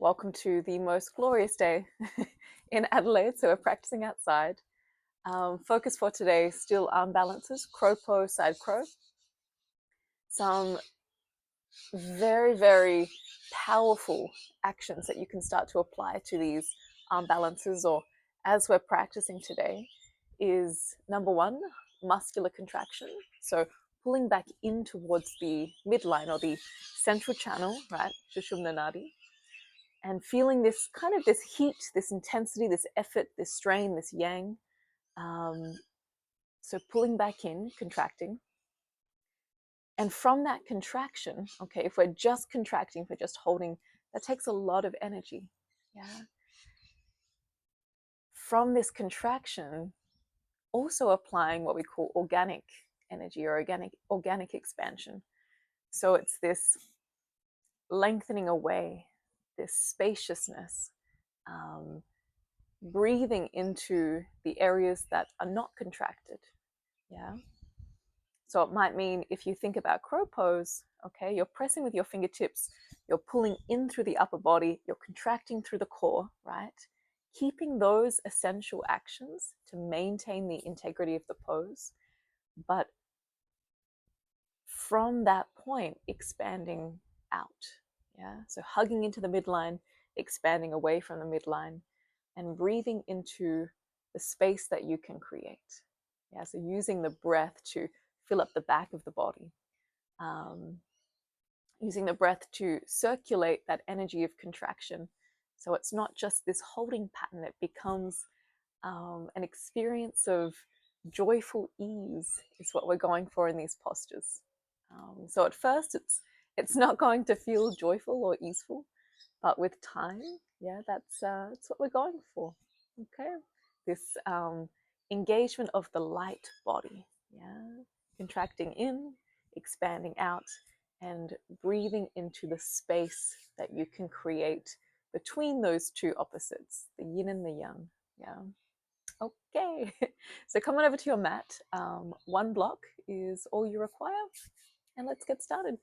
Welcome to the most glorious day in Adelaide. So we're practicing outside. Focus for today, still arm balances, crow pose, side crow. Some very, very powerful actions that you can start to apply to these arm balances, or as we're practicing today, is number one, muscular contraction. So pulling back in towards the midline or the central channel, right? Sushumna Nadi. And feeling this kind of this heat, this intensity, this effort, this strain, this yang. So pulling back in, contracting. And from that contraction, okay, if we're just contracting, if we're just holding, that takes a lot of energy. Yeah. From this contraction, also applying what we call organic energy or organic expansion. So it's this lengthening away, this spaciousness, breathing into the areas that are not contracted. Yeah. So it might mean, if you think about crow pose, okay, you're pressing with your fingertips, you're pulling in through the upper body, you're contracting through the core, right? Keeping those essential actions to maintain the integrity of the pose, but from that point, expanding out. Yeah. So hugging into the midline, expanding away from the midline, and breathing into the space that you can create. Yeah. So using the breath to fill up the back of the body, using the breath to circulate that energy of contraction. So it's not just this holding pattern, it becomes an experience of joyful ease is what we're going for in these postures. So at first it's not going to feel joyful or easeful, but with time, yeah, that's what we're going for. Okay, this engagement of the light body, yeah, contracting in, expanding out, and breathing into the space that you can create between those two opposites, the yin and the yang. Yeah. Okay, so come on over to your mat. One block is all you require, and let's get started.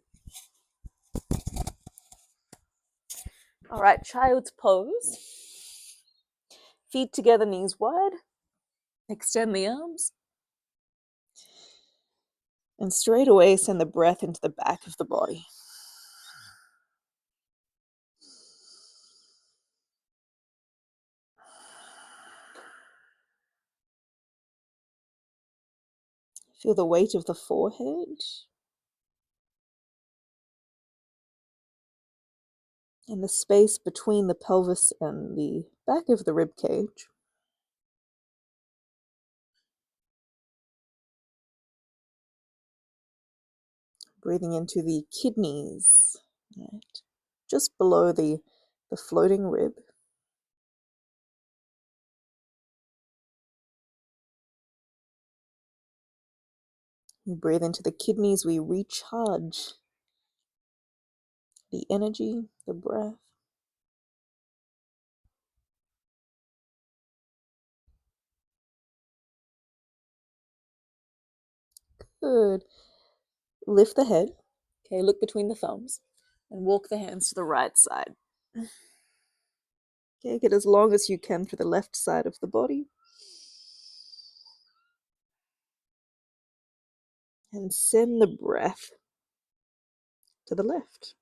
All right, child's pose. Feet together, knees wide. Extend the arms. And straight away send the breath into the back of the body. Feel the weight of the forehead. And the space between the pelvis and the back of the rib cage. Breathing into the kidneys, right? Just below the floating rib. We breathe into the kidneys, we recharge the energy, the breath. Good. Lift the head. Okay, look between the thumbs and walk the hands to the right side. Okay, get as long as you can through the left side of the body. And send the breath to the left.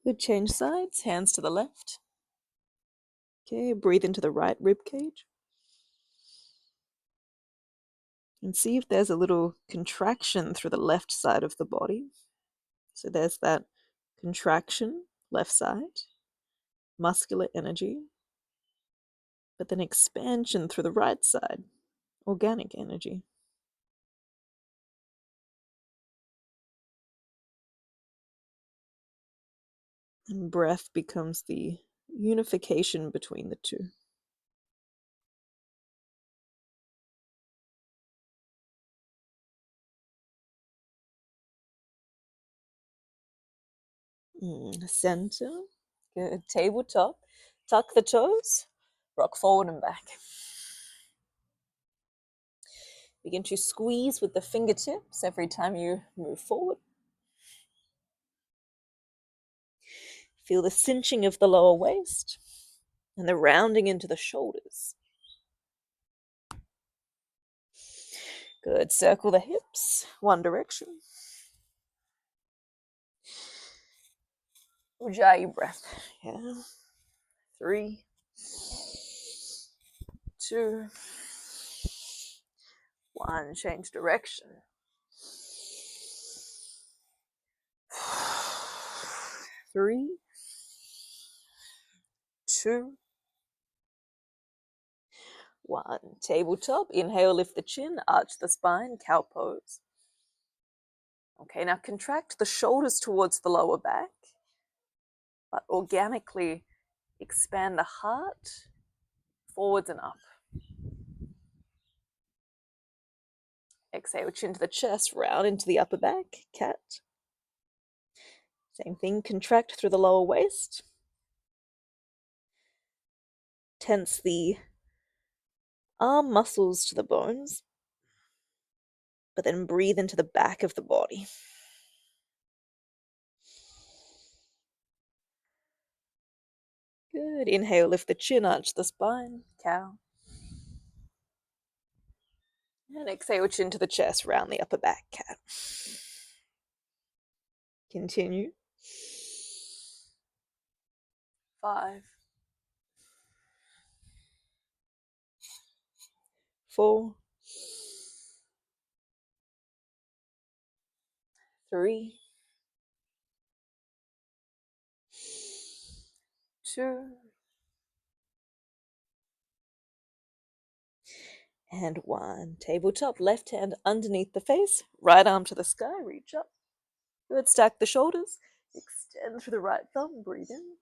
Good, change sides, hands to the left. Okay, breathe into the right rib cage. And see if there's a little contraction through the left side of the body. So there's that contraction, left side, muscular energy, but then expansion through the right side, organic energy. And breath becomes the unification between the two. Center. Good. Tabletop. Tuck the toes. Rock forward and back. Begin to squeeze with the fingertips every time you move forward. Feel the cinching of the lower waist and the rounding into the shoulders. Good. Circle the hips, one direction. Ujjayi breath. Yeah. 3, 2, 1. Change direction. 3, 2, 1. Tabletop. Inhale, lift the chin, arch the spine, cow pose. Okay, now contract the shoulders towards the lower back, but organically expand the heart forwards and up. Exhale, chin to the chest, round into the upper back, cat. Same thing, contract through the lower waist. Tense the arm muscles to the bones, but then breathe into the back of the body. Good. Inhale, lift the chin, arch the spine, cow. And exhale, chin to the chest, round the upper back, cat. Continue. 5, 4, 3, 2, and 1. Tabletop, left hand underneath the face, right arm to the sky, reach up. Good. Stack the shoulders, extend through the right thumb, breathe in.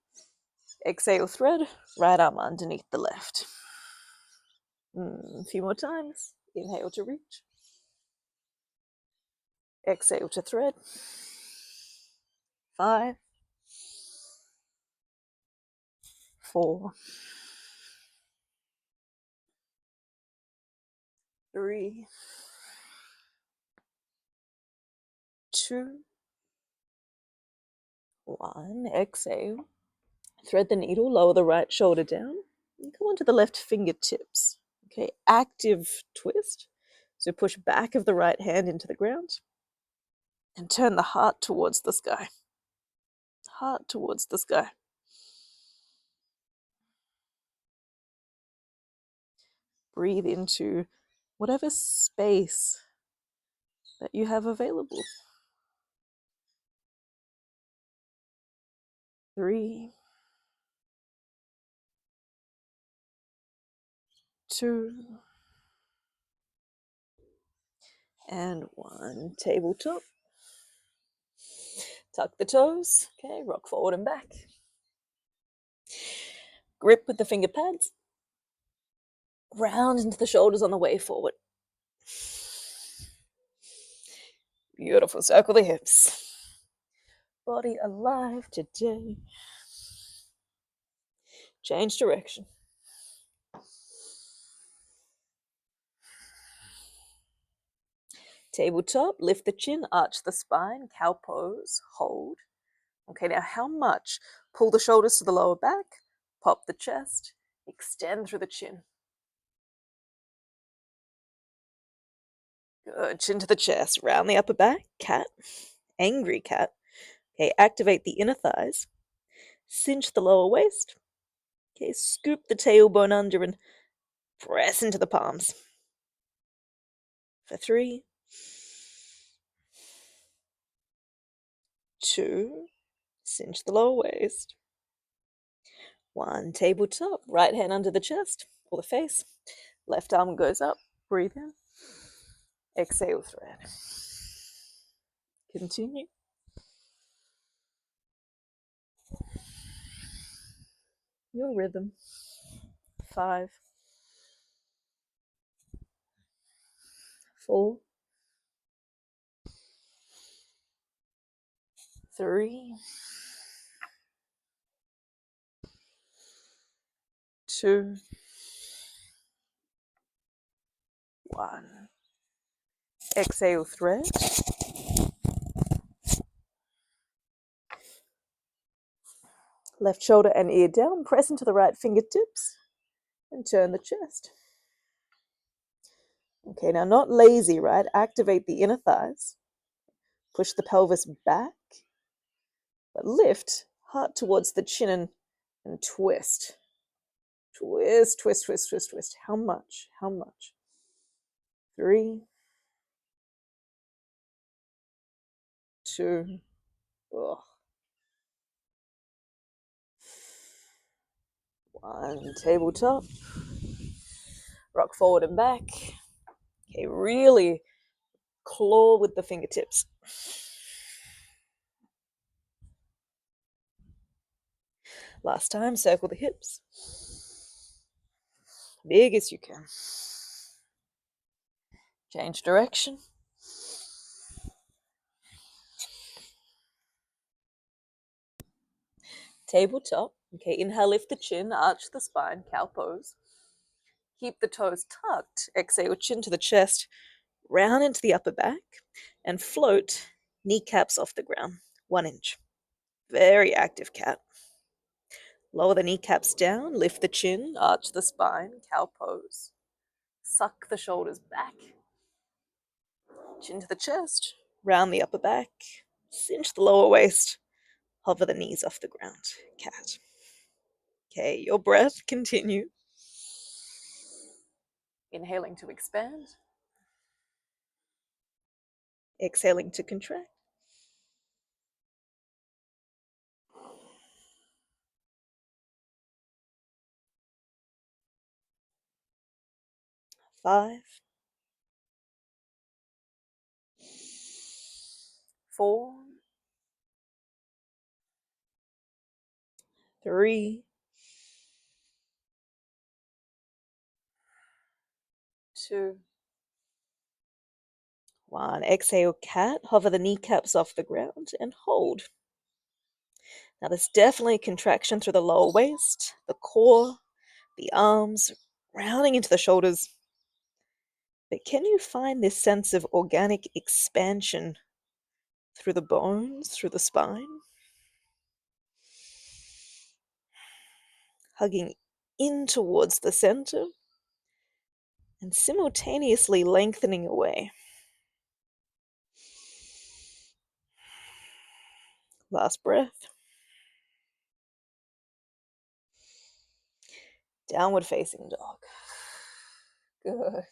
Exhale, thread, right arm underneath the left. A few more times. Inhale to reach. Exhale to thread. 5, 4, 3, 2, 1. Exhale. Thread the needle, lower the right shoulder down, and come onto the left fingertips. Okay, active twist. So push back of the right hand into the ground and turn the heart towards the sky. Heart towards the sky. Breathe into whatever space that you have available. 3, 2, and 1. Tabletop. Tuck the toes. Okay, rock forward and back. Grip with the finger pads. Round into the shoulders on the way forward. Beautiful. Circle the hips. Body alive today. Change direction. Tabletop, lift the chin, arch the spine, cow pose, hold. Okay, now how much? Pull the shoulders to the lower back, pop the chest, extend through the chin. Good, chin to the chest, round the upper back, cat, angry cat. Okay, activate the inner thighs, cinch the lower waist. Okay, scoop the tailbone under and press into the palms. For 3, 2, cinch the lower waist. 1, tabletop, right hand under the chest or the face. Left arm goes up, breathe in. Exhale, thread. Continue. Your rhythm. 5, 4, 3, 2, 1. Exhale, thread. Left shoulder and ear down, press into the right fingertips and turn the chest. Okay, now not lazy, right? Activate the inner thighs. Push the pelvis back, but lift, heart towards the chin and twist. Twist, twist, twist, twist, twist. How much? How much? 3, 2, 1. Tabletop. Rock forward and back. Okay, really claw with the fingertips. Last time, circle the hips. Big as you can. Change direction. Tabletop. Okay, inhale, lift the chin, arch the spine, cow pose. Keep the toes tucked. Exhale, chin to the chest, round into the upper back, and float kneecaps off the ground, 1 inch. Very active cat. Lower the kneecaps down, lift the chin, arch the spine, cow pose. Suck the shoulders back. Chin to the chest, round the upper back, cinch the lower waist, hover the knees off the ground, cat. Okay, your breath, continue. Inhaling to expand. Exhaling to contract. 5, 4, 3, 2, 1. Exhale, cat. Hover the kneecaps off the ground and hold. Now there's definitely a contraction through the lower waist, the core, the arms, rounding into the shoulders. But can you find this sense of organic expansion through the bones, through the spine? Hugging in towards the center and simultaneously lengthening away. Last breath. Downward facing dog. Good.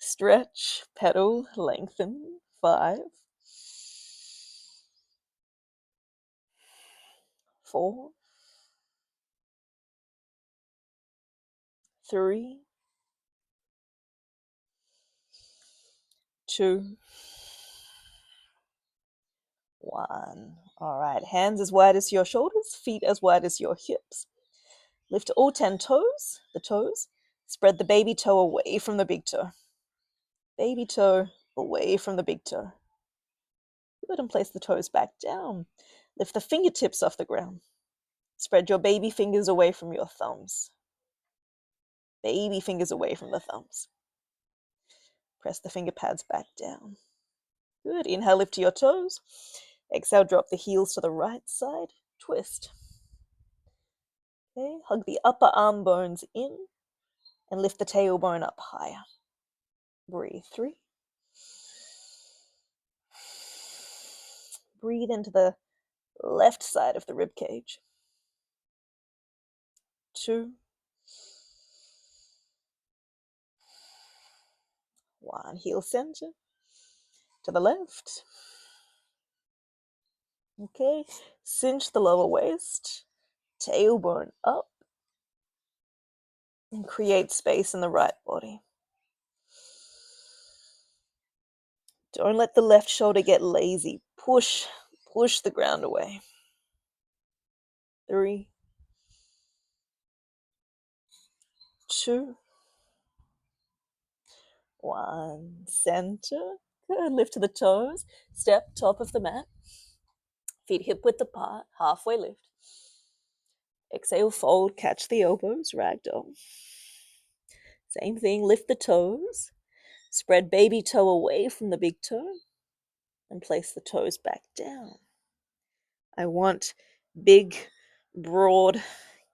Stretch, pedal, lengthen. 5, 4, 3, 2, 1. All right, hands as wide as your shoulders, feet as wide as your hips. Lift all 10 toes, the toes. Spread the baby toe away from the big toe. Baby toe away from the big toe. Good, and place the toes back down. Lift the fingertips off the ground. Spread your baby fingers away from your thumbs. Baby fingers away from the thumbs. Press the finger pads back down. Good. Inhale, lift to your toes. Exhale, drop the heels to the right side. Twist. Okay, hug the upper arm bones in and lift the tailbone up higher. Breathe. 3. Breathe into the left side of the rib cage. 2, 1. Heel center to the left. Okay, cinch the lower waist, tailbone up, and create space in the right body. Don't let the left shoulder get lazy. Push the ground away. 3, 2, 1. Center. Good. Lift to the toes. Step top of the mat. Feet hip width apart. Halfway lift. Exhale, fold, catch the elbows, ragdoll. Same thing, lift the toes. Spread baby toe away from the big toe and place the toes back down. I want big, broad,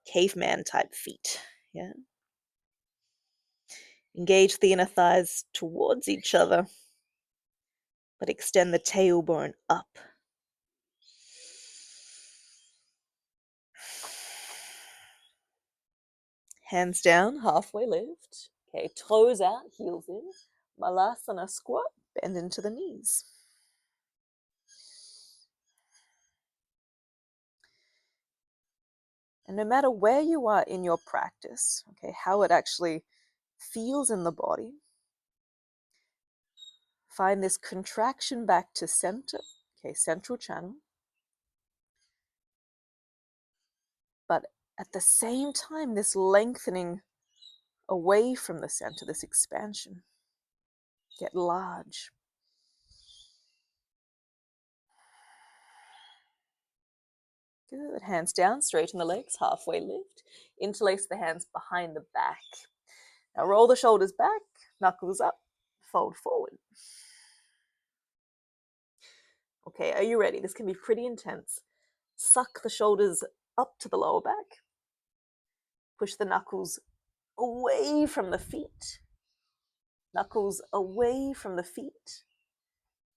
caveman type feet. Yeah. Engage the inner thighs towards each other, but extend the tailbone up. Hands down, halfway lift. Okay, toes out, heels in. Malasana squat, bend into the knees. And no matter where you are in your practice, okay, how it actually feels in the body, find this contraction back to center, okay, central channel. But at the same time, this lengthening away from the center, this expansion. Get large. Good. Hands down, straighten the legs, halfway lift. Interlace the hands behind the back. Now roll the shoulders back, knuckles up, fold forward. Okay, are you ready? This can be pretty intense. Suck the shoulders up to the lower back. Push the knuckles away from the feet. Knuckles away from the feet.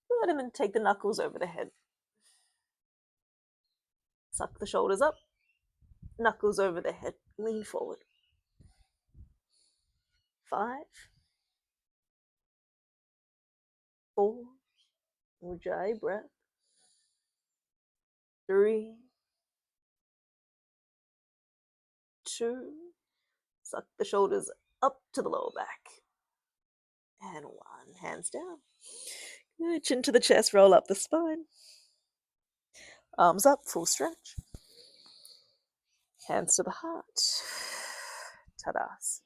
Good, and then take the knuckles over the head. Suck the shoulders up. Knuckles over the head. Lean forward. 5, 4, Ujjayi breath. 3, 2, suck the shoulders up to the lower back. And 1, hands down. Good, chin to the chest, roll up the spine. Arms up, full stretch. Hands to the heart. Tadasana.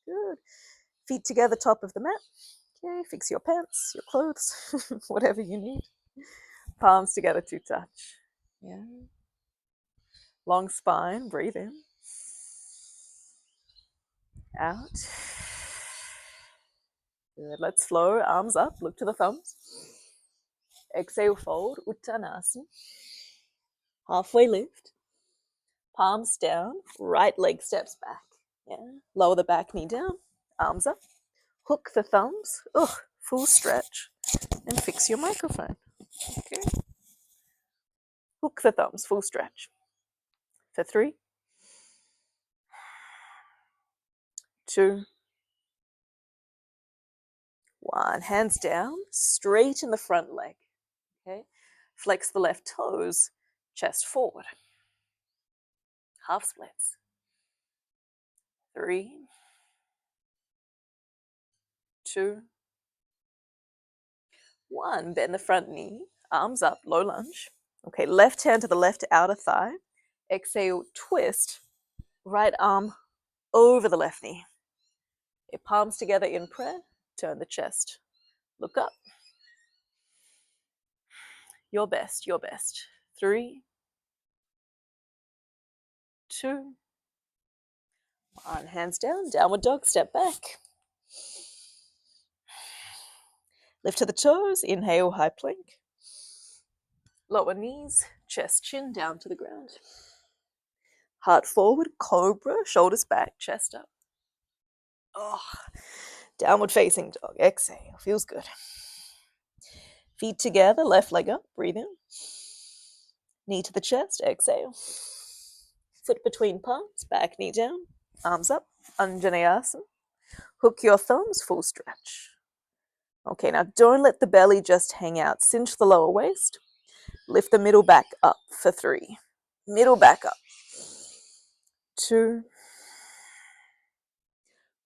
Good. Feet together, top of the mat. Okay, fix your pants, your clothes, whatever you need. Palms together to touch. Yeah. Long spine, breathe in. Out. Good, let's flow, arms up, look to the thumbs. Exhale, fold, Uttanasana. Halfway lift. Palms down, right leg steps back. Yeah. Lower the back knee down, arms up. Hook the thumbs, full stretch, and fix your microphone. Okay. Hook the thumbs, full stretch. For 3, 2, 1. Hands down, straighten the front leg. Okay. Flex the left toes, chest forward. Half splits. 3, 2, 1. Bend the front knee, arms up, low lunge. Okay, left hand to the left outer thigh. Exhale, twist. Right arm over the left knee. Okay, palms together in prayer. Turn the chest. Look up. Your best, your best. 3, 2, 1. Hands down, downward dog, step back. Lift to the toes, inhale, high plank. Lower knees, chest, chin down to the ground. Heart forward, cobra, shoulders back, chest up. Downward facing dog, exhale, feels good. Feet together, left leg up, breathe in. Knee to the chest, exhale. Foot between palms, back knee down, arms up, Anjaneyasana. Hook your thumbs, full stretch. Okay, now don't let the belly just hang out. Cinch the lower waist. Lift the middle back up for 3. Middle back up. 2,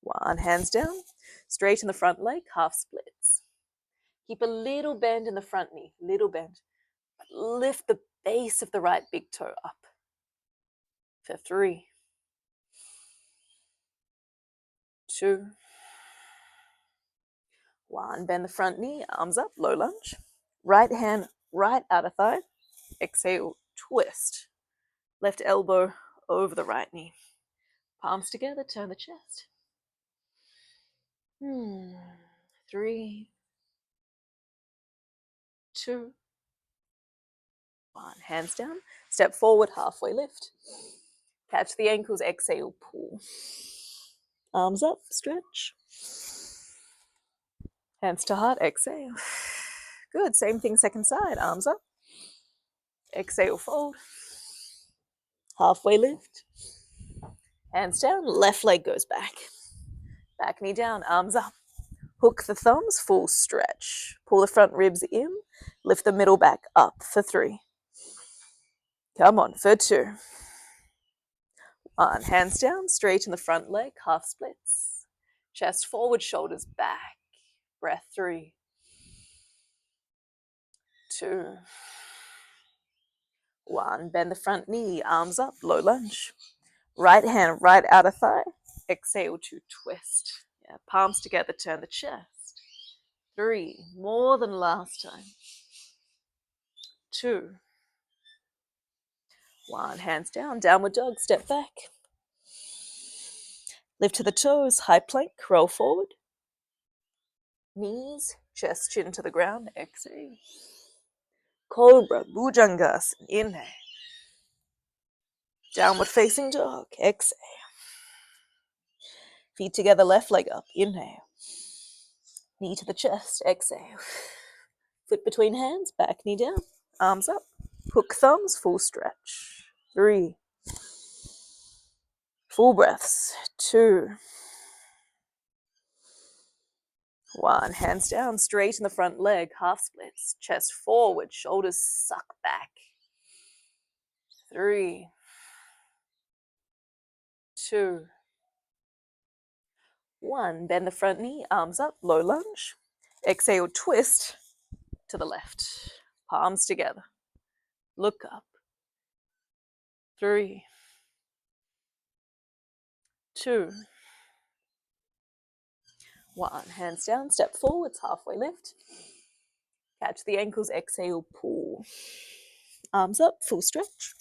1. Hands down. Straighten the front leg, half splits. Keep a little bend in the front knee, little bend. But lift the base of the right big toe up for 3, 2, 1. Bend the front knee, arms up, low lunge. Right hand, right outer thigh. Exhale, twist. Left elbow over the right knee. Palms together, turn the chest. 3, 2, 1. Hands down. Step forward, halfway lift. Catch the ankles, exhale, pull. Arms up, stretch. Hands to heart, exhale. Good, same thing, second side. Arms up. Exhale, fold. Halfway lift. Hands down, left leg goes back. Back knee down, arms up. Hook the thumbs, full stretch. Pull the front ribs in. Lift the middle back up for 3. Come on, for 2. 1. Hands down, straighten the front leg, half splits. Chest forward, shoulders back. Breath 3. 2. 1. Bend the front knee, arms up, low lunge. Right hand right outer thigh. Exhale to twist. Yeah, palms together, turn the chest. 3. More than last time. 2. 1. Hands down, downward dog, step back. Lift to the toes, high plank, roll forward. Knees, chest, chin to the ground, exhale. Cobra, Bhujangasana, inhale. Downward facing dog, exhale. Feet together, left leg up, inhale. Knee to the chest, exhale. Foot between hands, back knee down, arms up. Hook thumbs, full stretch. 3. Full breaths. 2. 1. Hands down, straighten the front leg, half splits. Chest forward, shoulders suck back. 3. 2. 1. Bend the front knee, arms up, low lunge. Exhale, twist to the left. Palms together. Look up. 3. 2. 1. Hands down, step forwards, halfway lift. Catch the ankles, exhale, pull. Arms up, full stretch.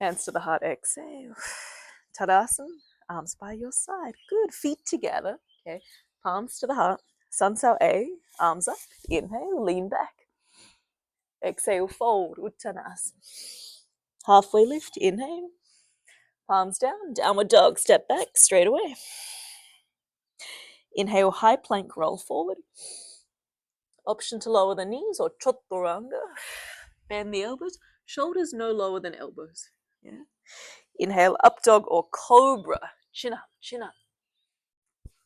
Hands to the heart, exhale. Tadasana, arms by your side. Good, feet together. Okay, palms to the heart. Sun Sao A, arms up. Inhale, lean back. Exhale, fold, Uttanasana. Halfway lift, inhale. Palms down, downward dog, step back, straight away. Inhale, high plank, roll forward. Option to lower the knees or Chaturanga. Bend the elbows, shoulders no lower than elbows. Yeah. Inhale, up dog or cobra. Chin up, chin up.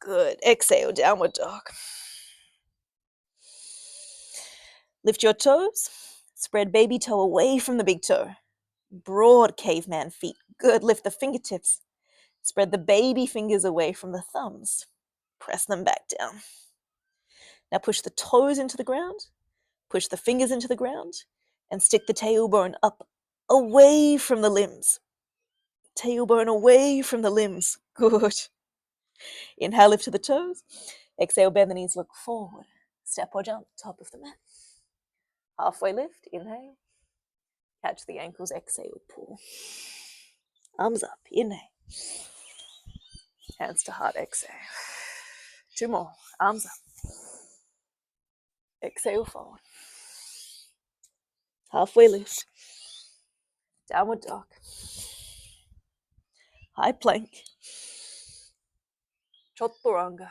Good. Exhale, downward dog. Lift your toes. Spread baby toe away from the big toe. Broad caveman feet. Good. Lift the fingertips. Spread the baby fingers away from the thumbs. Press them back down. Now push the toes into the ground. Push the fingers into the ground. And stick the tailbone up away from the limbs. Tailbone away from the limbs. Good. Inhale, lift to the toes. Exhale, bend the knees, look forward. Step or jump, top of the mat. Halfway lift, inhale. Catch the ankles, exhale, pull. Arms up, inhale. Hands to heart, exhale. 2 more, arms up. Exhale, forward. Halfway lift. Downward dog. High plank. Chaturanga.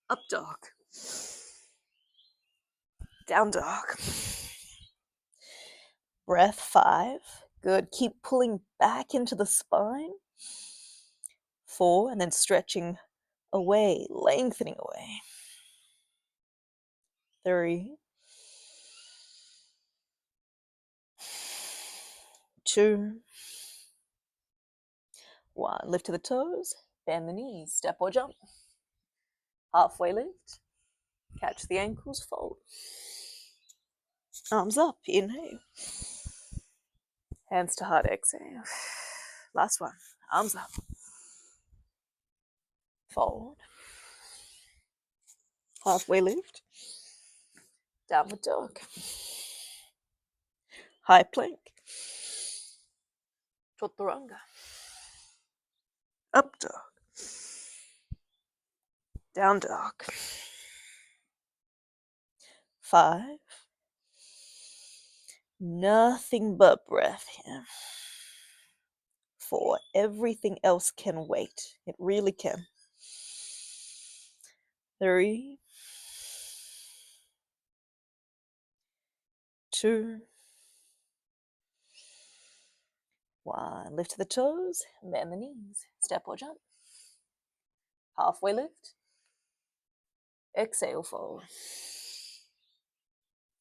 Up dog. Down dog. Breath 5. Good. Keep pulling back into the spine. 4, and then stretching away, lengthening away. 3. 2. 1. Lift to the toes. Bend the knees. Step or jump. Halfway lift. Catch the ankles, fold. Arms up, inhale. Hands to heart, exhale. Last one, arms up. Fold. Halfway lift. Downward dog. High plank. Chaturanga. Up dog. Down dog. 5. Nothing but breath here. 4. Everything else can wait. It really can. 3. 2. 1. Lift the toes, bend the knees. Step or jump. Halfway lift. Exhale, fold.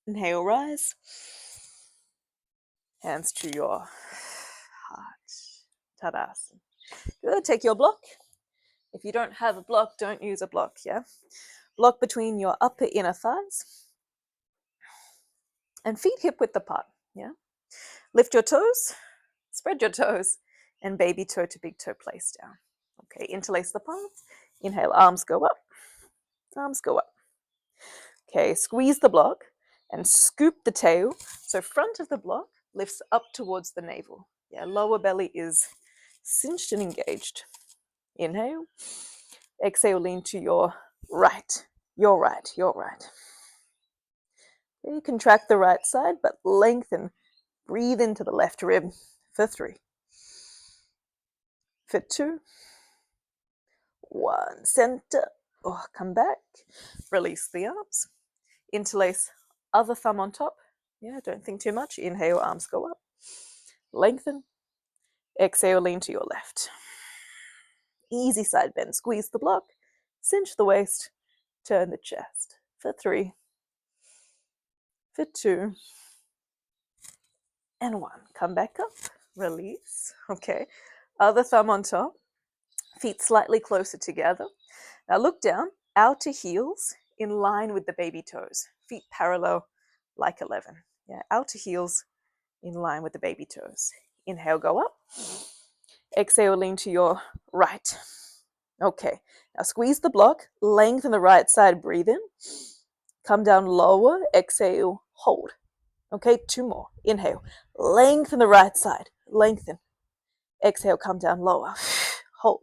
Inhale, rise. Hands to your heart. Tadasana. Good. Take your block. If you don't have a block, don't use a block, yeah? Block between your upper inner thighs. And feet hip width apart, yeah? Lift your toes, spread your toes, and baby toe to big toe place down. Okay, interlace the palms. Inhale, arms go up. Arms go up. Okay, squeeze the block and scoop the tail. So front of the block lifts up towards the navel. Yeah, lower belly is cinched and engaged. Inhale. Exhale, lean to your right. Your right, your right. Okay, contract the right side, but lengthen. Breathe into the left rib for 3. For 2. 1. Center. Oh, come back. Release the arms. Interlace other thumb on top. Yeah, don't think too much. Inhale, arms go up. Lengthen. Exhale, lean to your left. Easy side bend. Squeeze the block. Cinch the waist. Turn the chest. For 3. For 2. And 1. Come back up. Release. Okay. Other thumb on top. Feet slightly closer together. Now look down. Outer heels in line with the baby toes. Feet parallel like 11. Yeah, outer heels in line with the baby toes. Inhale, go up. Exhale, lean to your right. Okay, now squeeze the block, lengthen the right side, breathe in. Come down lower, exhale, hold. Okay, 2 more. Inhale, lengthen the right side, lengthen. Exhale, come down lower, hold.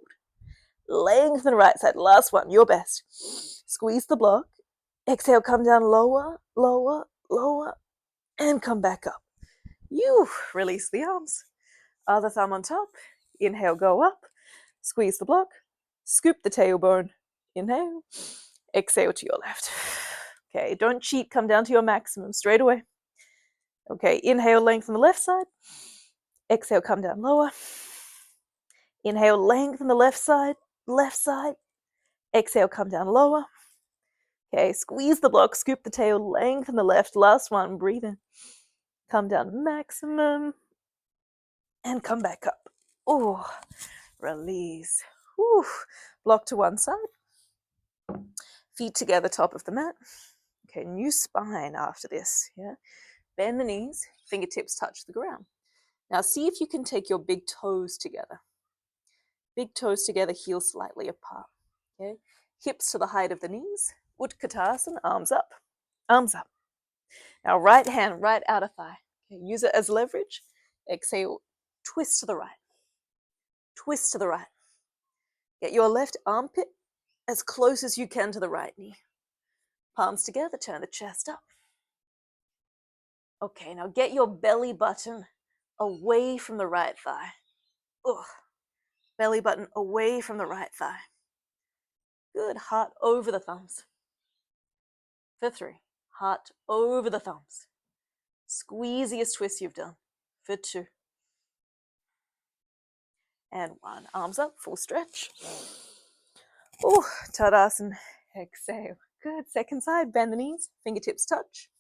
Lengthen the right side, last one, your best. Squeeze the block, exhale, come down lower, lower, lower, and come back up. You release the arms. Other thumb on top. Inhale, go up. Squeeze the block. Scoop the tailbone. Inhale. Exhale to your left. Okay, don't cheat. Come down to your maximum straight away. Okay, inhale, lengthen the left side. Exhale, come down lower. Inhale, lengthen the left side. Left side. Exhale, come down lower. Okay, squeeze the block. Scoop the tail. Lengthen the left. Last one. Breathe in. Come down maximum. And come back up. Oh, release. Whew. Block to one side. Feet together, top of the mat. Okay, new spine after this. Yeah, bend the knees, fingertips touch the ground. Now see if you can take your big toes together. Big toes together, heels slightly apart. Okay, hips to the height of the knees. Utkatasana, arms up, arms up. Now right hand, right outer thigh. Okay, use it as leverage. Exhale, twist to the right. Twist to the right. Get your left armpit as close as you can to the right knee. Palms together, turn the chest up. Okay, now get your belly button away from the right thigh. Ugh. Belly button away from the right thigh. Good, heart over the thumbs. For 3, heart over the thumbs. Squeeziest twist you've done. For 2. And 1, arms up, full stretch. Oh, Tadasana, exhale. Good, second side, bend the knees, fingertips touch.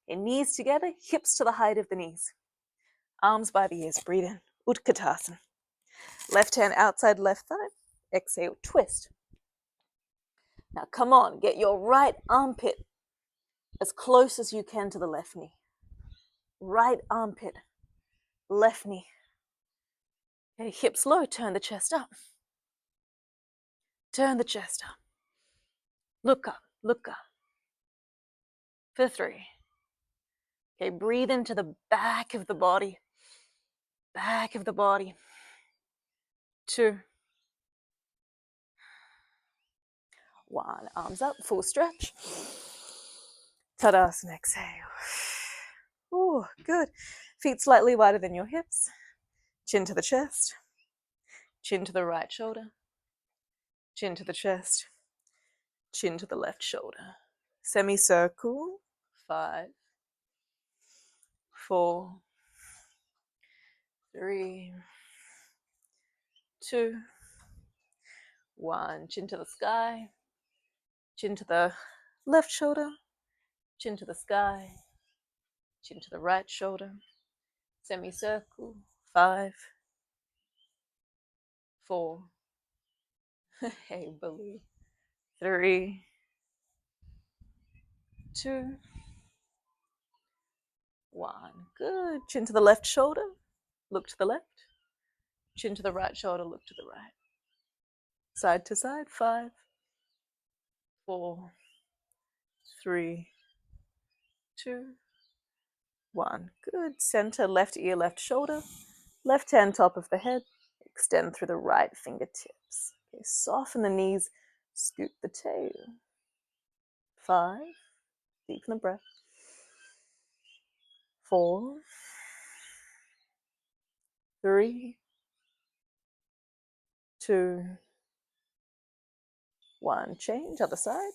And knees together, hips to the height of the knees. Arms by the ears, breathe in. Utkatasana. Left hand outside left thigh. Exhale, twist. Now come on, get your right armpit as close as you can to the left knee. Right armpit, left knee. Okay, hips low, turn the chest up. Turn the chest up. Look up, look up. For 3. Okay, breathe into the back of the body. back of the body. 2, 1. Arms up, full stretch. Tadasana, exhale. Oh, good. Feet slightly wider than your hips. Chin to the chest. Chin to the right shoulder. Chin to the chest. Chin to the left shoulder. Semicircle. 5, 4, 3, 2, 1. Chin to the sky. Chin to the left shoulder. Chin to the sky. Chin to the right shoulder. Semicircle. 5, 4. Hey, baloo. 3, 2, 1. Good. Chin to the left shoulder. Look to the left. Chin to the right shoulder. Look to the right. Side to side. 5, 4, 3, 2, 1. Good. Center, left ear, left shoulder. Left hand top of the head. Extend through the right fingertips. Okay, soften the knees. Scoop the tail. 5. Deepen the breath. 4, 3, 2, 1. Change, other side.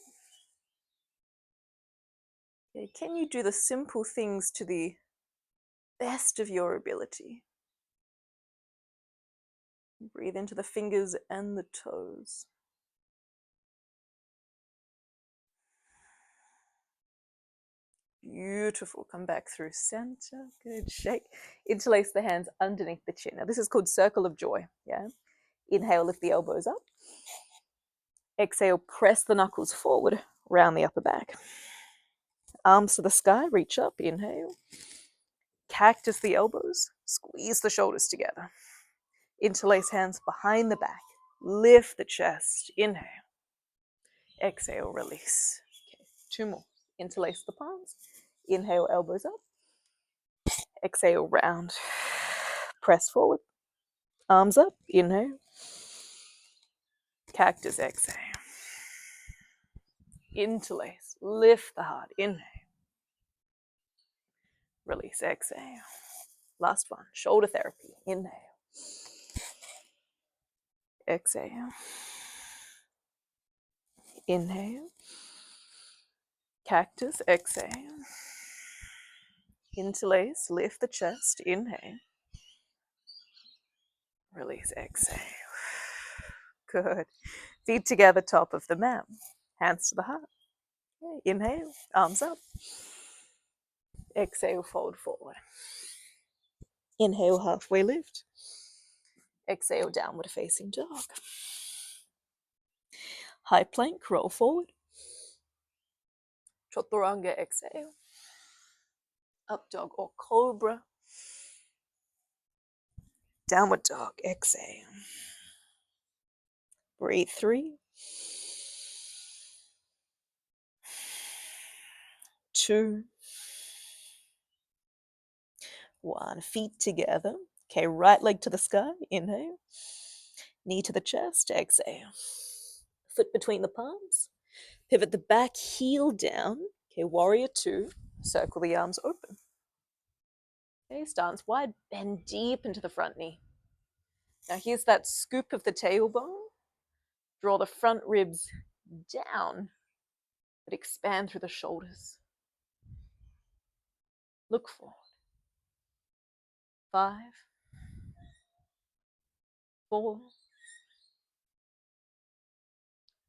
Okay, can you do the simple things to the best of your ability? Breathe into the fingers and the toes. Beautiful. Come back through center. Good. Shake. Interlace the hands underneath the chin. Now this is called circle of joy. Yeah. Inhale, lift the elbows up. Exhale, press the knuckles forward, round the upper back. Arms to the sky, reach up. Inhale. Cactus the elbows. Squeeze the shoulders together. Interlace hands behind the back. Lift the chest. Inhale. Exhale, release. Okay, 2 more. Interlace the palms. Inhale, elbows up. Exhale, round. Press forward. Arms up. Inhale. Cactus, exhale. Interlace. Lift the heart. Inhale. Release, exhale. Last one. Shoulder therapy. Inhale. Exhale. Inhale. Cactus, exhale. Interlace. Lift the chest. Inhale. Release, exhale. Good. Feet together, top of the mat. Hands to the heart. Okay. Inhale. Arms up. Exhale, fold forward. Inhale, halfway lift. Exhale, downward facing dog. High plank, roll forward. Chaturanga, exhale. Up dog or cobra. Downward dog, exhale. Breathe 3, 2, 1. Feet together. Okay, right leg to the sky. Inhale. Knee to the chest. Exhale. Foot between the palms. Pivot the back heel down. Okay, warrior 2. Circle the arms open. Okay, stance wide. Bend deep into the front knee. Now here's that scoop of the tailbone. Draw the front ribs down, but expand through the shoulders. Look forward. 5, 4,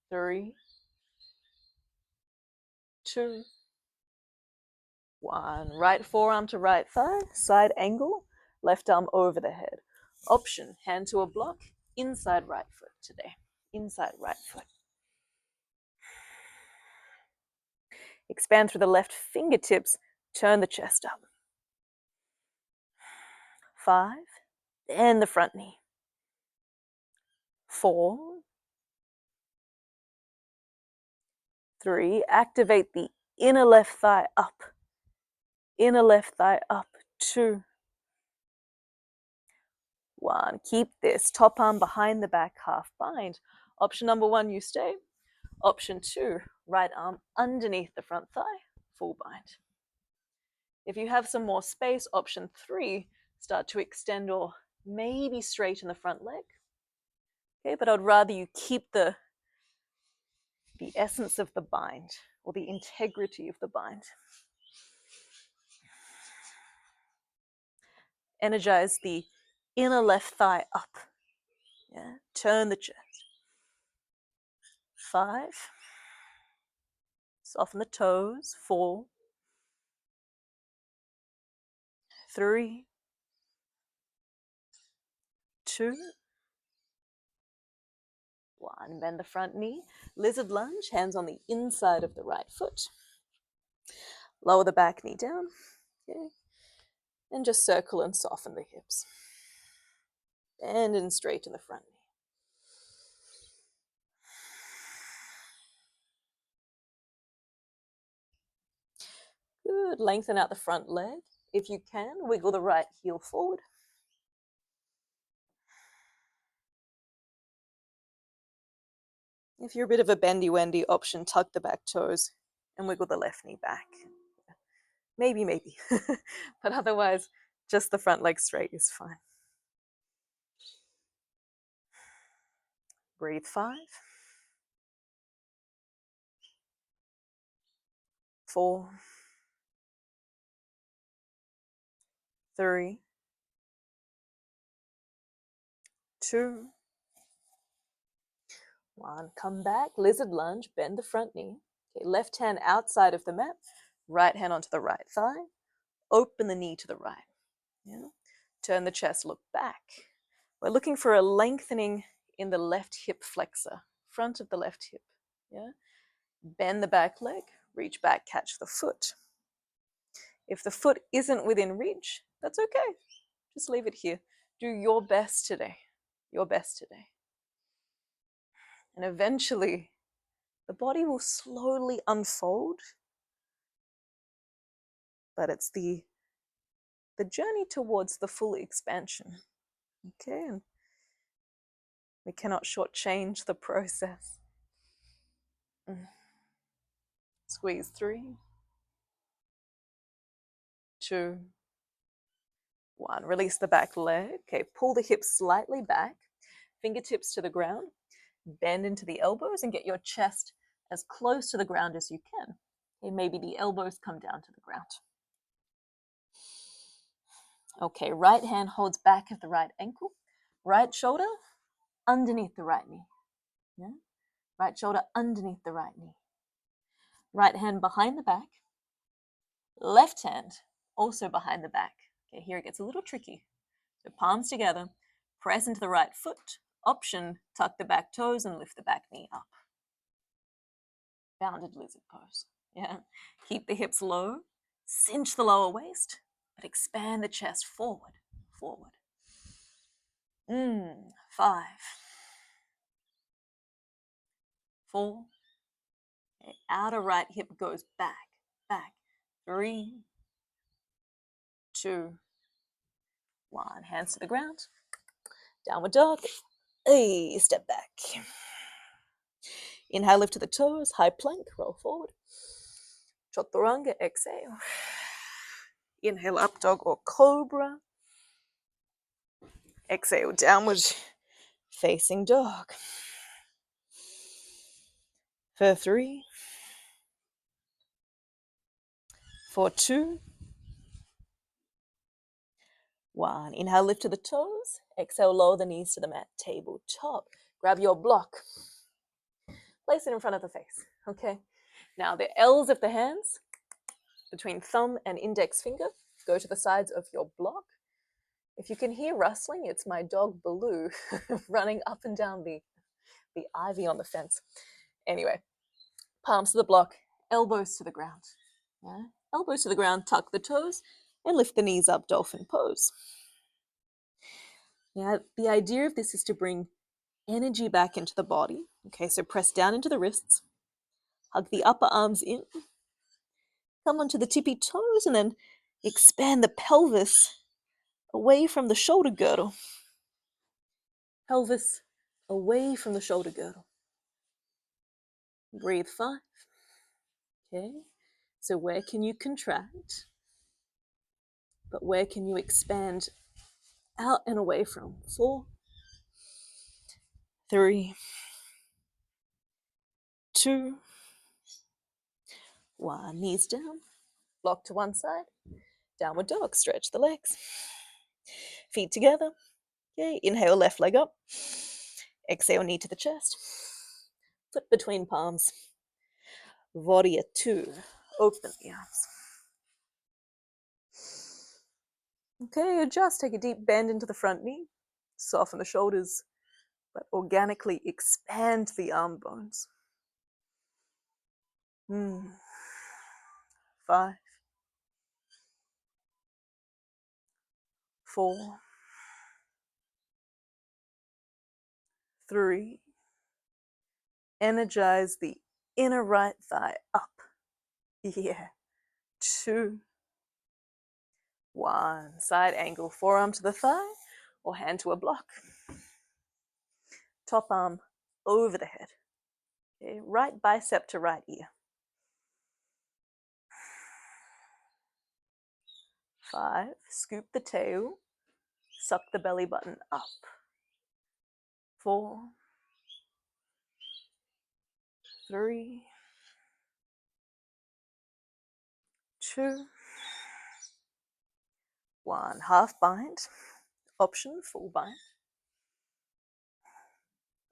3, 2, 1. Right forearm to right thigh, side angle, left arm over the head. Option, hand to a block, inside right foot today. Inside right foot. Expand through the left fingertips, turn the chest up. 5, bend the front knee. 4, 3, activate the inner left thigh up. Inner left thigh up. 2, 1. Keep this. Top arm behind the back, half bind. Option number 1, you stay. Option 2, right arm underneath the front thigh, full bind. If you have some more space, option 3, start to extend or maybe straighten the front leg. Okay, but I'd rather you keep the essence of the bind, or the integrity of the bind. Energize the inner left thigh up. Yeah, turn the chest. 5. Soften the toes. 4. 3. 2. 1. Bend the front knee. Lizard lunge, hands on the inside of the right foot. Lower the back knee down. Okay. And just circle and soften the hips. Bend and straighten the front knee. Good. Lengthen out the front leg. If you can, wiggle the right heel forward. If you're a bit of a bendy-wendy option, tuck the back toes and wiggle the left knee back. Maybe. But otherwise, just the front leg straight is fine. Breathe. 5. 4. 3. 2. 1. Come back, lizard lunge, bend the front knee. Okay, left hand outside of the mat, right hand onto the right thigh. Open the knee to the right. Yeah. Turn the chest, look back. We're looking for a lengthening in the left hip flexor, front of the left hip. Yeah. Bend the back leg, reach back, catch the foot. If the foot isn't within reach, that's okay. Just leave it here. Do your best today. Your best today. And eventually, the body will slowly unfold, but it's the journey towards the full expansion. Okay, and we cannot shortchange the process. Squeeze. 3, 2, 1. Release the back leg. Okay, pull the hips slightly back, fingertips to the ground, bend into the elbows and get your chest as close to the ground as you can. Okay, maybe the elbows come down to the ground. Okay, right hand holds back of the right ankle, right shoulder underneath the right knee. Yeah? Right shoulder underneath the right knee. Right hand behind the back. Left hand also behind the back. Okay, here it gets a little tricky. So palms together, press into the right foot. Option, tuck the back toes and lift the back knee up. Bounded lizard pose. Yeah. Keep the hips low, cinch the lower waist, but expand the chest forward. 5. 4. Okay, outer right hip goes back. 3, 2, 1. Hands to the ground. Downward dog. Hey, step back. Inhale, lift to the toes. High plank, roll forward. Chaturanga, exhale. Inhale, up dog or cobra. Exhale, downward facing dog. For 3, for 2, 1. Inhale, lift to the toes. Exhale, lower the knees to the mat. Tabletop. Grab your block. Place it in front of the face. Okay. Now the L's of the hands between thumb and index finger go to the sides of your block. If you can hear rustling, it's my dog Baloo running up and down the ivy on the fence. Anyway, palms to the block, elbows to the ground. Yeah? Elbows to the ground, tuck the toes, and lift the knees up, dolphin pose. Yeah, the idea of this is to bring energy back into the body. Okay, so press down into the wrists, hug the upper arms in, come onto the tippy toes, and then expand the pelvis away from the shoulder girdle. pelvis away from the shoulder girdle. Breathe 5. Okay, so where can you contract? But where can you expand out and away from? 4, 3, 2, 1. Knees down, block to one side. Downward dog, stretch the legs. Feet together. Okay, inhale, left leg up. Exhale, knee to the chest. Foot between palms. Warrior 2. Open the arms. Okay, adjust. Take a deep bend into the front knee. Soften the shoulders, but organically expand the arm bones. 5, 4, 3. Energize the inner right thigh up. Yeah. 2, 1. Side angle, forearm to the thigh or hand to a block. Top arm over the head. Okay, right bicep to right ear. 5. Scoop the tail. Suck the belly button up. 4, 3, 2, 1. Half bind. Option, full bind.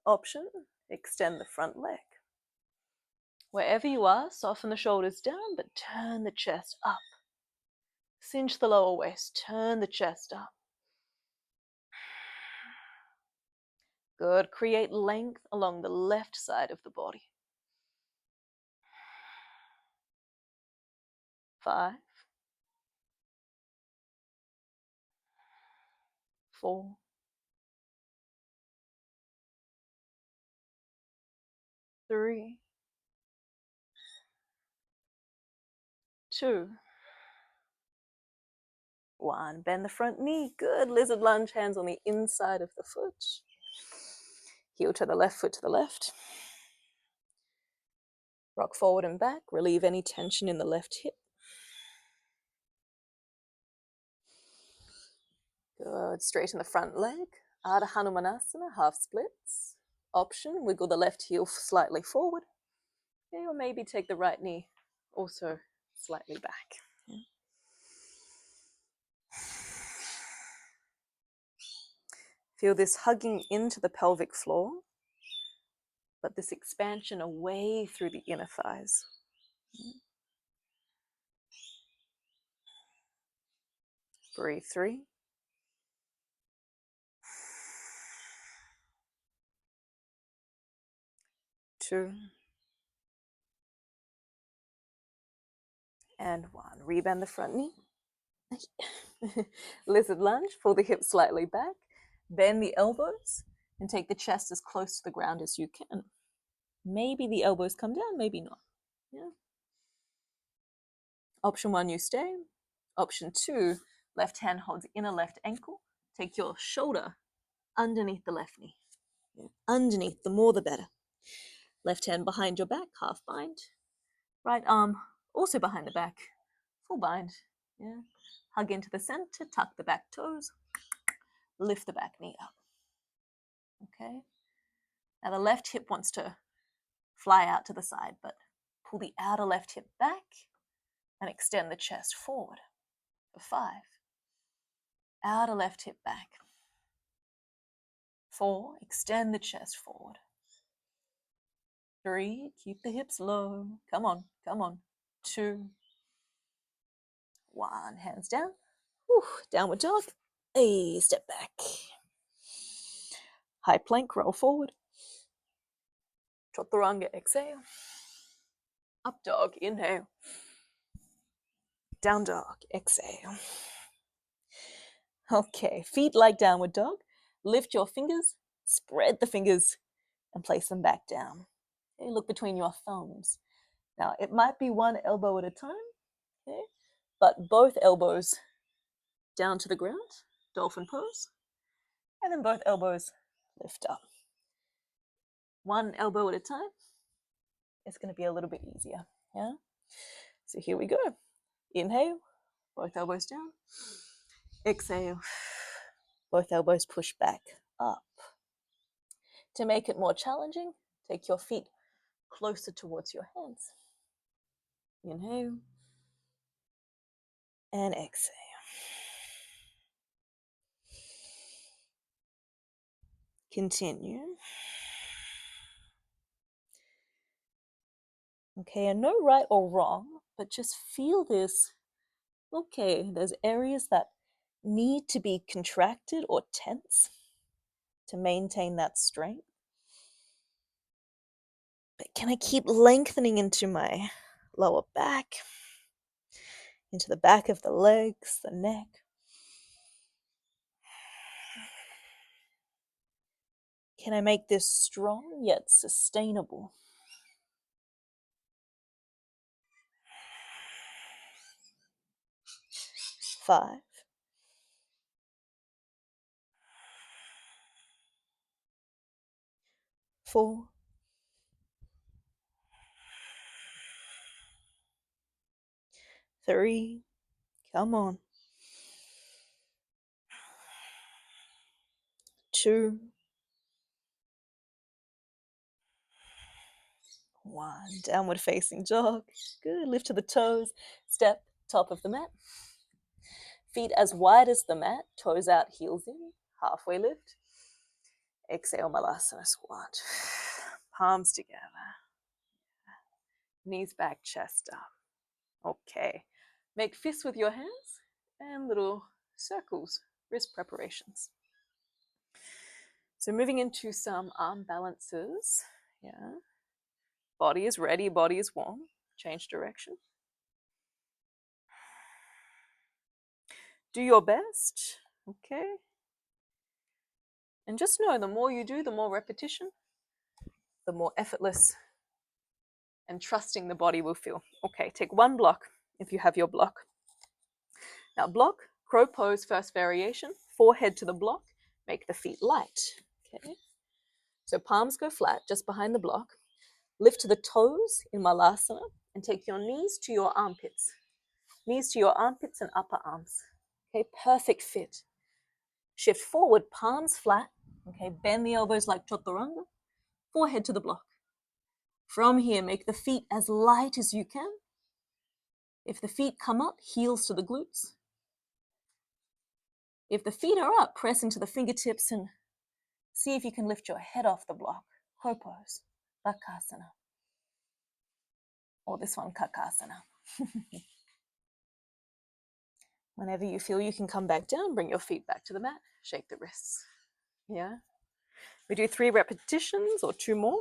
Option, extend the front leg. Wherever you are, soften the shoulders down, but turn the chest up. Cinch the lower waist, turn the chest up. Good. Create length along the left side of the body. 5, 4, 3, 2, 1. Bend the front knee. Good. Lizard lunge, hands on the inside of the foot. Heel to the left, foot to the left. Rock forward and back. Relieve any tension in the left hip. Good. Straighten the front leg. Ardha Hanumanasana, half splits. Option, wiggle the left heel slightly forward. Okay, or maybe take the right knee also slightly back. Feel this hugging into the pelvic floor, but this expansion away through the inner thighs. Breathe 3. 2. And 1. Rebend the front knee. Lizard lunge, pull the hips slightly back, bend the elbows, and take the chest as close to the ground as you can. Maybe the elbows come down, maybe not. Yeah. Option 1, you stay. Option 2, left hand holds inner left ankle. Take your shoulder underneath the left knee. Yeah. Underneath, the more the better. Left hand behind your back, half bind. Right arm also behind the back, full bind. Yeah. Hug into the center, tuck the back toes, lift the back knee up. Okay. Now the left hip wants to fly out to the side, but pull the outer left hip back and extend the chest forward. For 5. Outer left hip back. 4, extend the chest forward. 3, keep the hips low. Come on, come on. 2, 1, hands down. Whew, downward dog. Hey, step back. High plank, roll forward. Chaturanga, exhale. Up dog, inhale. Down dog, exhale. Okay, feet like downward dog. Lift your fingers, spread the fingers, and place them back down. Okay, look between your thumbs. Now, it might be one elbow at a time, okay, but both elbows down to the ground, dolphin pose, and then both elbows lift up. One elbow at a time. It's going to be a little bit easier. Yeah. So here we go. Inhale, both elbows down. Exhale, both elbows push back up. To make it more challenging, take your feet closer towards your hands. Inhale and exhale. Continue. Okay, and no right or wrong, but just feel this. Okay, there's areas that need to be contracted or tense to maintain that strength. But can I keep lengthening into my lower back, into the back of the legs, the neck? Can I make this strong yet sustainable? Five. 4. 3. Come on. 2. 1. Downward facing dog. Good. Lift to the toes. Step, top of the mat. Feet as wide as the mat. Toes out, heels in. Halfway lift. Exhale, Malasana squat. Palms together. Knees back, chest up. Okay. Make fists with your hands and little circles, wrist preparations. So moving into some arm balances. Yeah. Body is ready, body is warm. Change direction. Do your best. Okay. And just know the more you do, the more repetition, the more effortless and trusting the body will feel. Okay, take one block if you have your block. Now block, crow pose, first variation, forehead to the block, make the feet light. Okay. So palms go flat just behind the block. Lift to the toes in Malasana and take your knees to your armpits. Knees to your armpits and upper arms. Okay, perfect fit. Shift forward, palms flat. Okay, bend the elbows like Chaturanga. Forehead to the block. From here, make the feet as light as you can. If the feet come up, heels to the glutes. If the feet are up, press into the fingertips and see if you can lift your head off the block. Crow pose, Bakasana. Or this one, Kakasana. Whenever you feel you can come back down, bring your feet back to the mat, shake the wrists. Yeah. We do 3 repetitions or 2 more.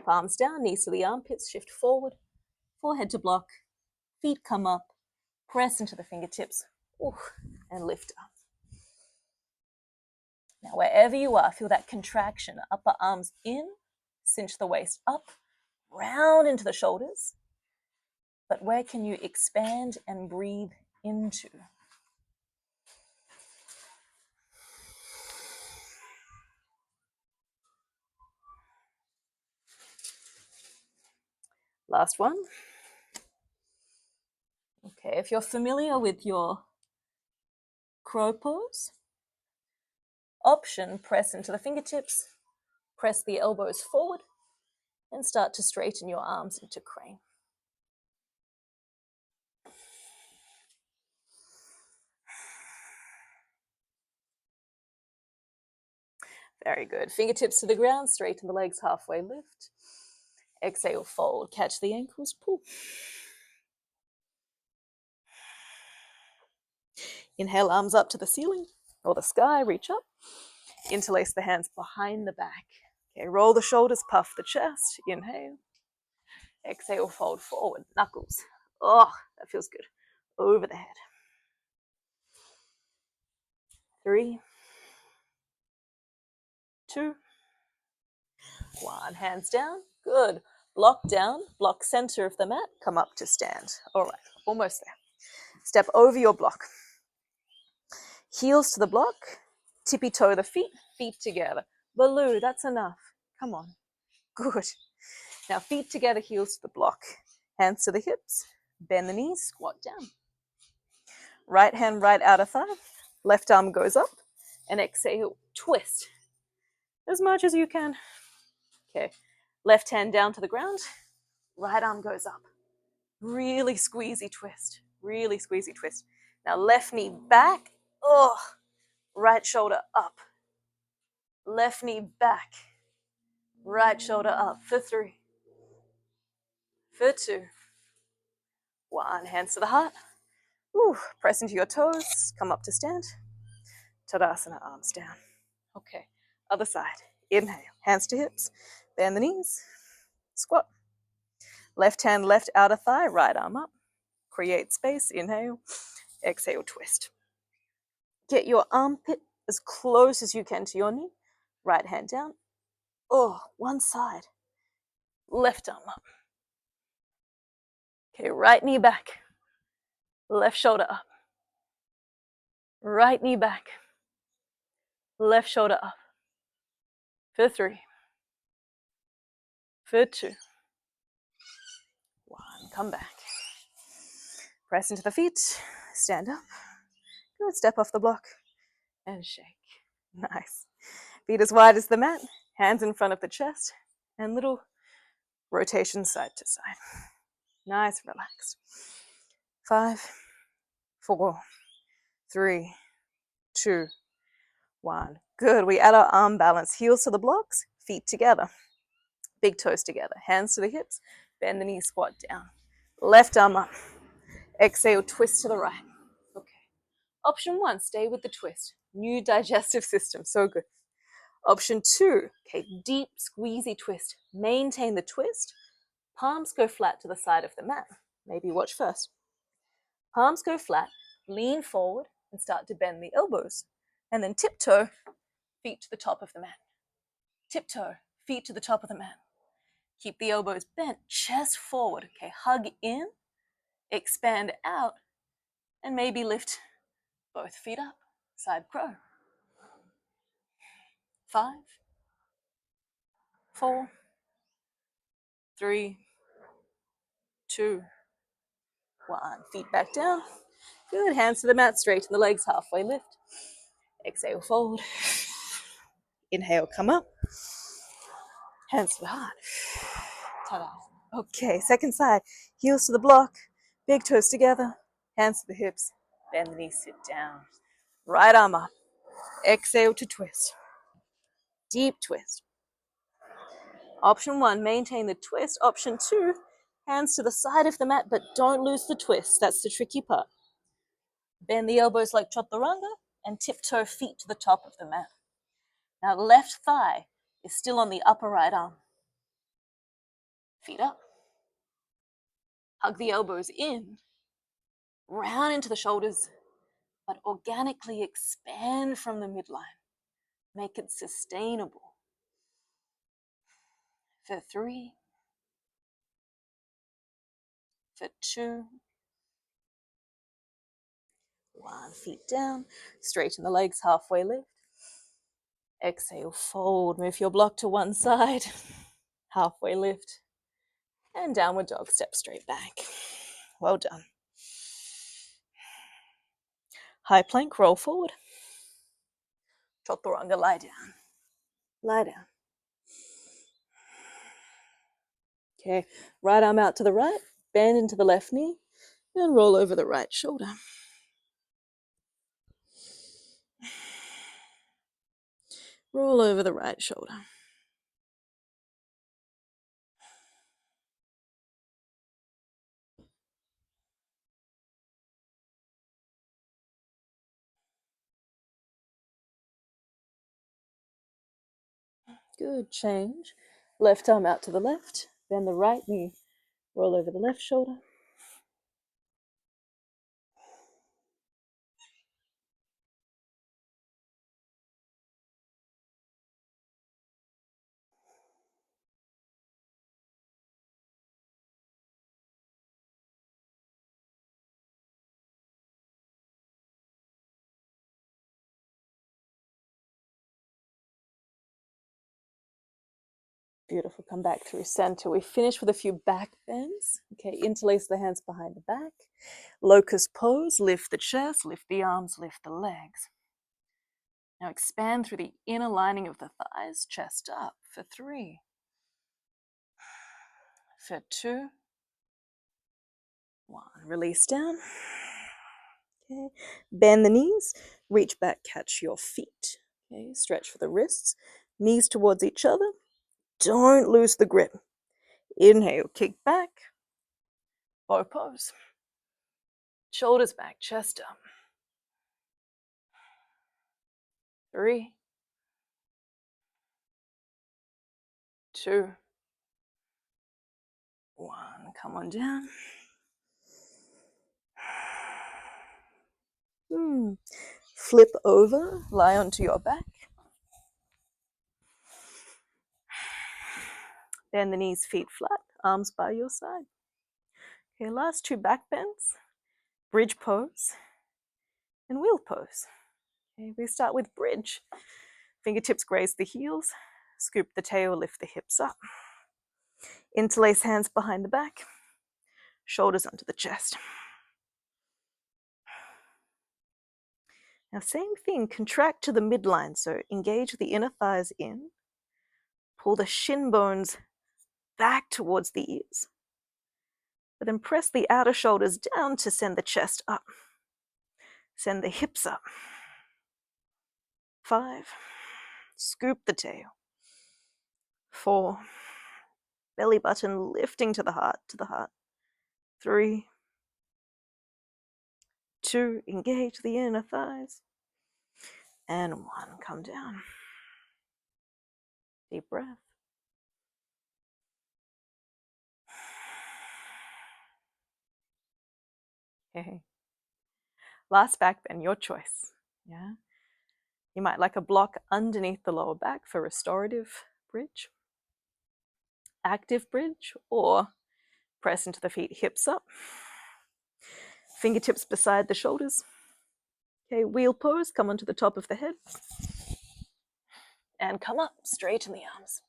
Palms down, knees to the armpits, shift forward, forehead to block, feet come up, press into the fingertips, and lift up. Now, wherever you are, feel that contraction, upper arms in, cinch the waist up, round into the shoulders. But where can you expand and breathe into? Last one. Okay, if you're familiar with your crow pose, option, press into the fingertips, press the elbows forward, and start to straighten your arms into crane. Very good. Fingertips to the ground, straighten the legs, halfway lift. Exhale, fold, catch the ankles, pull. Inhale, arms up to the ceiling or the sky, reach up. Interlace the hands behind the back. Okay, roll the shoulders, puff the chest. Inhale. Exhale, fold forward, knuckles. Oh, that feels good. Over the head. 3, 2, 1. Hands down. Good. Block down, block center of the mat, come up to stand. All right, almost there. Step over your block. Heels to the block, Tippy toe the feet, feet together. Baloo, that's enough. Come on. Good. Now feet together, heels to the block. Hands to the hips. Bend the knees, squat down. Right hand right outer thigh. Left arm goes up. And exhale, twist. As much as you can. Okay. Left hand down to the ground. Right arm goes up. Really squeezy twist. Really squeezy twist. Now left knee back. Oh, right shoulder up. Left knee back. Right shoulder up for 3. For 2. 1. Hands to the heart. Ooh, press into your toes. Come up to stand. Tadasana, arms down. Okay. Other side. Inhale. Hands to hips. Bend the knees. Squat. Left hand, left outer thigh. Right arm up. Create space. Inhale. Exhale, twist. Get your armpit as close as you can to your knee. Right hand down. Oh, one side. Left arm up. Okay, right knee back. Left shoulder up. Right knee back. Left shoulder up. For 3. For 2. 1. Come back. Press into the feet. Stand up. Good. Step off the block. And shake. Nice. Feet as wide as the mat. Hands in front of the chest. And little rotation side to side. Nice, relaxed. 5, 4, 3, 2, 1. Good. We add our arm balance. Heels to the blocks. Feet together. Big toes together. Hands to the hips. Bend the knees, squat down. Left arm up. Exhale, twist to the right. Okay. Option 1, stay with the twist. New digestive system, so good. Option 2, okay, deep squeezy twist. Maintain the twist. Palms go flat to the side of the mat. Maybe watch first. Palms go flat, lean forward and start to bend the elbows. And then tiptoe, feet to the top of the mat. Tiptoe, feet to the top of the mat. Keep the elbows bent, chest forward. Okay, hug in, expand out, and maybe lift both feet up, side crow. 5, 4, 3, 2, 1. Feet back down. Good. Hands to the mat, straighten the legs, halfway lift. Exhale, fold. Inhale, come up. Hands to the heart. Ta-da. Okay, second side. Heels to the block. Big toes together. Hands to the hips. Bend the knees, sit down. Right arm up. Exhale to twist. Deep twist. Option 1, maintain the twist. Option 2, hands to the side of the mat, but don't lose the twist. That's the tricky part. Bend the elbows like Chaturanga and tiptoe feet to the top of the mat. Now left thigh is still on the upper right arm. Feet up. Hug the elbows in. Round into the shoulders, but organically expand from the midline. Make it sustainable. For 3. For 2. 1. Feet down. Straighten the legs, halfway lift. Exhale, fold. Move your block to one side. Halfway lift. And downward dog, step straight back. Well done. High plank, roll forward. Chaturanga, lie down. Lie down. Okay, right arm out to the right, bend into the left knee, and roll over the right shoulder. Roll over the right shoulder. Good, change. Left arm out to the left, bend the right knee, roll over the left shoulder. Beautiful. Come back through center. We finish with a few back bends. Okay, interlace the hands behind the back. Locust pose. Lift the chest, lift the arms, lift the legs. Now expand through the inner lining of the thighs, chest up for 3, for 2, 1. Release down. Okay. Bend the knees, reach back, catch your feet. Okay, stretch for the wrists, knees towards each other. Don't lose the grip. Inhale, kick back, bow pose. Shoulders back, chest up. 3, 2, 1. Come on down. Flip over, lie onto your back. Bend the knees, feet flat, arms by your side. Okay, last 2 back bends, bridge pose, and wheel pose. Okay, we start with bridge. Fingertips graze the heels, scoop the tail, lift the hips up. Interlace hands behind the back, shoulders onto the chest. Now same thing, contract to the midline, so engage the inner thighs in, pull the shin bones back towards the ears, but then press the outer shoulders down to send the chest up. Send the hips up. 5, scoop the tail. 4, belly button lifting to the heart, 3, 2, engage the inner thighs. And 1, come down. Deep breath. Okay. Last back bend, your choice. Yeah. You might like a block underneath the lower back for restorative bridge, active bridge, or press into the feet, hips up. Fingertips beside the shoulders. Okay, wheel pose, come onto the top of the head. And come up, straighten the arms.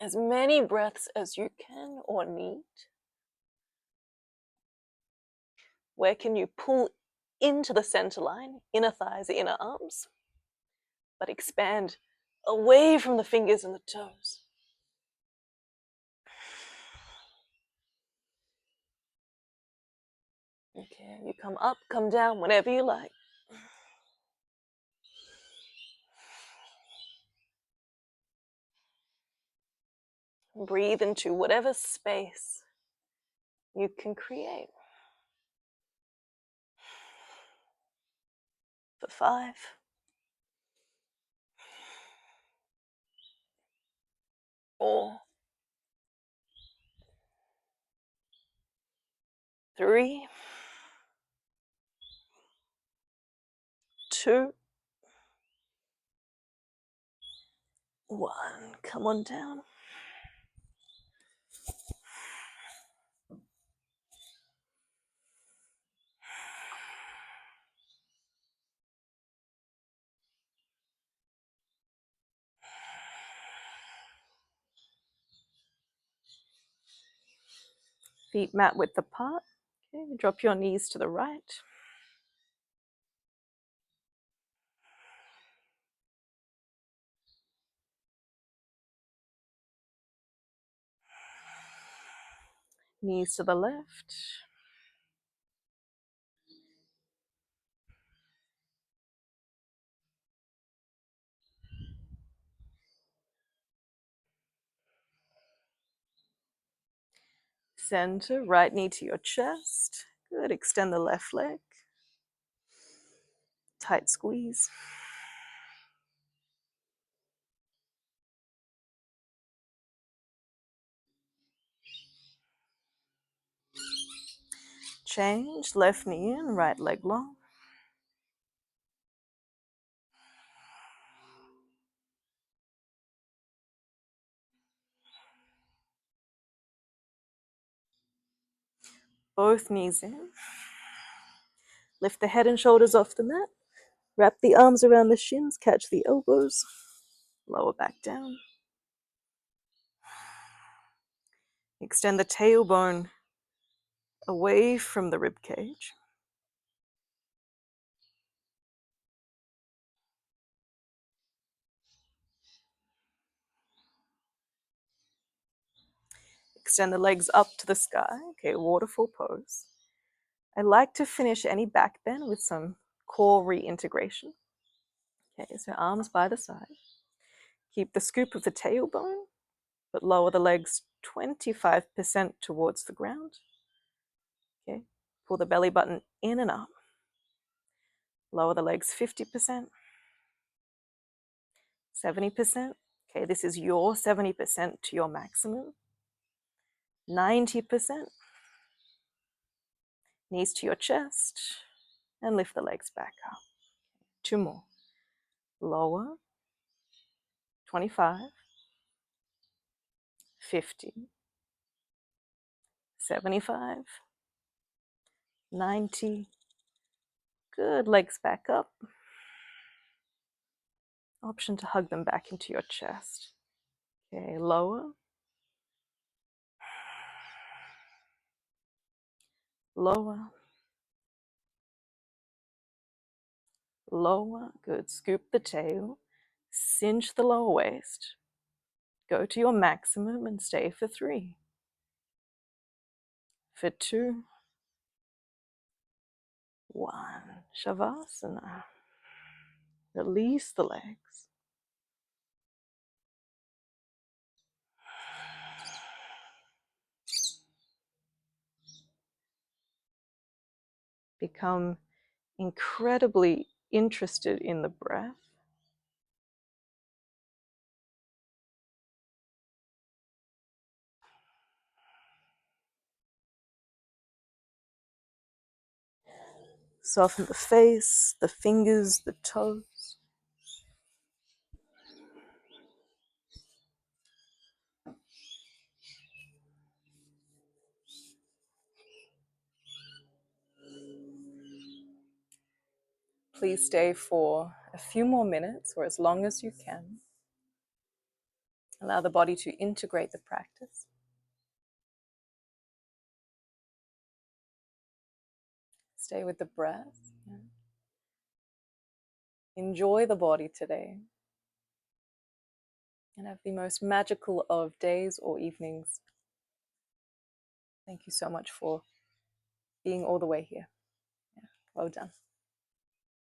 As many breaths as you can or need. Where can you pull into the center line, inner thighs, inner arms, but expand away from the fingers and the toes. Okay, you come up, come down, whenever you like. Breathe into whatever space you can create. For 5, 4, 3, 2, 1. Come on down. Feet mat width apart. Okay, drop your knees to the right. Knees to the left. Center, right knee to your chest. Good, extend the left leg. Tight squeeze. Change, left knee in, right leg long. Both knees in. Lift the head and shoulders off the mat. Wrap the arms around the shins, catch the elbows. Lower back down. Extend the tailbone away from the rib cage. Extend the legs up to the sky. Okay, waterfall pose. I like to finish any back bend with some core reintegration. Okay, so arms by the side. Keep the scoop of the tailbone, but lower the legs 25% towards the ground. Okay, pull the belly button in and up. Lower the legs 50%, 70%. Okay, this is your 70% to your maximum. 90%. Knees to your chest, and lift the legs back up. 2 more. Lower. 25. 50. 75. 90. Good, legs back up. Option to hug them back into your chest. Okay, lower. Lower. Lower. Good. Scoop the tail. Cinch the lower waist. Go to your maximum and stay for 3. For 2. 1. Shavasana. Release the legs. Become incredibly interested in the breath. Soften the face, the fingers, the toes. Please stay for a few more minutes or as long as you can. Allow the body to integrate the practice. Stay with the breath. Enjoy the body today. And have the most magical of days or evenings. Thank you so much for being all the way here. Well done.